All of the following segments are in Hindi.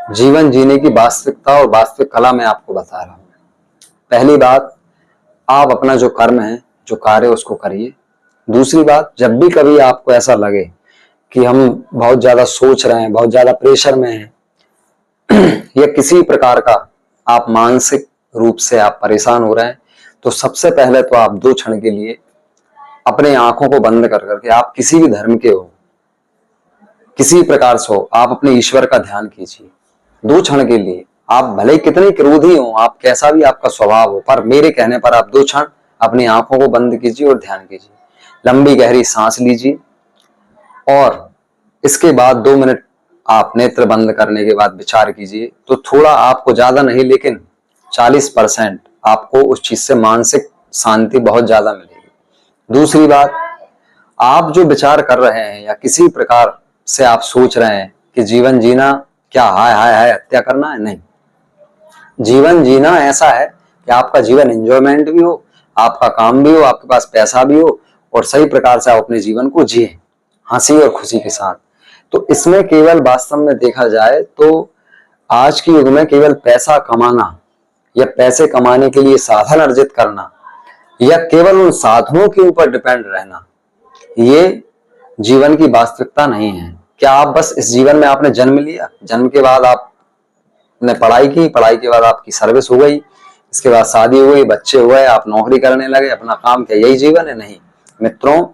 जीवन जीने की वास्तविकता और वास्तविक कला मैं आपको बता रहा हूं। पहली बात, आप अपना जो कर्म है, जो कार्य है, उसको करिए। दूसरी बात, जब भी कभी आपको ऐसा लगे कि हम बहुत ज्यादा सोच रहे हैं, बहुत ज्यादा प्रेशर में हैं या किसी प्रकार का आप मानसिक रूप से आप परेशान हो रहे हैं, तो सबसे पहले तो आप 2 क्षण के लिए अपने आंखों को बंद कर करके, आप किसी भी धर्म के हो, किसी प्रकार से हो, आप अपने ईश्वर का ध्यान कीजिए 2 क्षण के लिए। आप भले ही कितने क्रोधी हो, आप कैसा भी आपका स्वभाव हो, पर मेरे कहने पर आप 2 क्षण अपनी आंखों को बंद कीजिए और ध्यान कीजिए। लंबी गहरी सांस लीजिए और इसके बाद 2 मिनट आप नेत्र बंद करने के बाद विचार कीजिए। तो थोड़ा आपको ज्यादा नहीं, लेकिन 40% आपको उस चीज से मानसिक शांति बहुत ज्यादा मिलेगी। दूसरी बात, आप जो विचार कर रहे हैं या किसी प्रकार से आप सोच रहे हैं कि जीवन जीना क्या हाय हाय हाय हत्या करना है, नहीं। जीवन जीना ऐसा है कि आपका जीवन एंजॉयमेंट भी हो, आपका काम भी हो, आपके पास पैसा भी हो और सही प्रकार से आप अपने जीवन को जिए हंसी और खुशी के साथ। तो इसमें केवल वास्तव में देखा जाए तो आज के युग में केवल पैसा कमाना या पैसे कमाने के लिए साधन अर्जित करना या केवल उन साधनों के ऊपर डिपेंड रहना, ये जीवन की वास्तविकता नहीं है। क्या आप बस इस जीवन में आपने जन्म लिया, जन्म के बाद आपने पढ़ाई की, पढ़ाई के बाद आपकी सर्विस हो गई, इसके बाद शादी हो गई, बच्चे हुए, आप नौकरी करने लगे, अपना काम किया, यही जीवन है? नहीं मित्रों,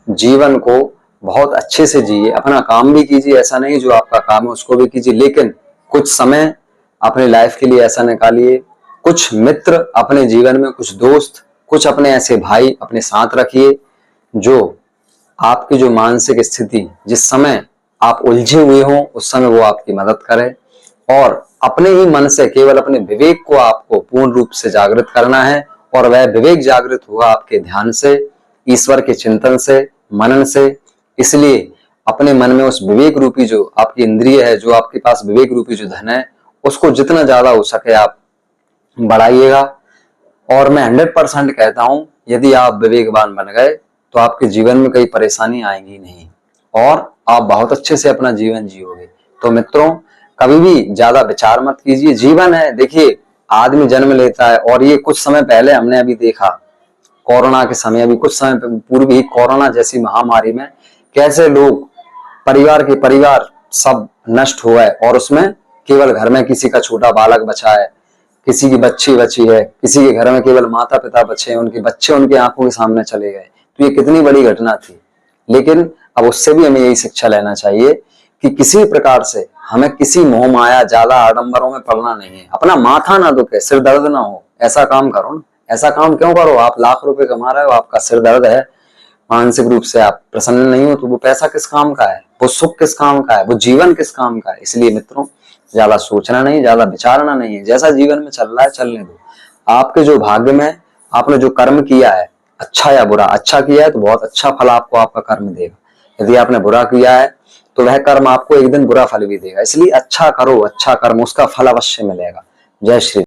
जीवन को बहुत अच्छे से जिए, अपना काम भी कीजिए, ऐसा नहीं जो आपका काम है उसको भी कीजिए, लेकिन कुछ समय अपनी लाइफ के लिए ऐसा निकालिए, कुछ मित्र अपने जीवन में, कुछ दोस्त, कुछ अपने ऐसे भाई अपने साथ रखिए जो आपकी जो मानसिक स्थिति, जिस समय आप उलझे हुए हो उस समय वो आपकी मदद करे। और अपने ही मन से केवल अपने विवेक को आपको पूर्ण रूप से जागृत करना है और वह विवेक जागृत हुआ आपके ध्यान से, ईश्वर के चिंतन से, मनन से। इसलिए अपने मन में उस विवेक रूपी जो आपकी इंद्रिय है, जो आपके पास विवेक रूपी जो धन है, उसको जितना ज्यादा हो सके आप बढ़ाइएगा। और मैं 100% कहता हूं, यदि आप विवेकवान बन गए तो आपके जीवन में कई परेशानी आएंगी नहीं और आप बहुत अच्छे से अपना जीवन जियोगे। तो मित्रों, कभी भी ज्यादा विचार मत कीजिए। जीवन है, देखिए आदमी जन्म लेता है और ये कुछ समय पहले हमने अभी देखा, कोरोना के समय, अभी कुछ समय पूर्व ही कोरोना जैसी महामारी में कैसे लोग परिवार के परिवार सब नष्ट हो गए और उसमें केवल घर में किसी का छोटा बालक बचा है, किसी की बच्ची बची है, किसी के घर में केवल माता पिता बचे हैं, उनके बच्चे उनकी आंखों के सामने चले गए। तो ये कितनी बड़ी घटना थी। लेकिन अब उससे भी हमें यही शिक्षा लेना चाहिए कि किसी प्रकार से हमें किसी मोह माया ज्यादा आडंबरों में पड़ना नहीं है। अपना माथा ना दुखे, सिर दर्द ना हो, ऐसा काम करो ना। ऐसा काम क्यों करो? आप लाख रुपए कमा रहे हो, आपका सिर दर्द है, मानसिक रूप से आप प्रसन्न नहीं हो, तो वो पैसा किस काम का है? वो सुख किस काम का है? वो जीवन किस काम का है? इसलिए मित्रों, ज्यादा सोचना नहीं, ज्यादा विचारना नहीं है। जैसा जीवन में चल रहा है चलने दो। आपके जो भाग्य में आपने जो कर्म किया है, अच्छा या बुरा, अच्छा किया है तो बहुत अच्छा फल आपको आपका कर्म देगा। यदि आपने बुरा किया है तो वह कर्म आपको एक दिन बुरा फल भी देगा। इसलिए अच्छा करो, अच्छा कर्म, उसका फल अवश्य मिलेगा। जय श्री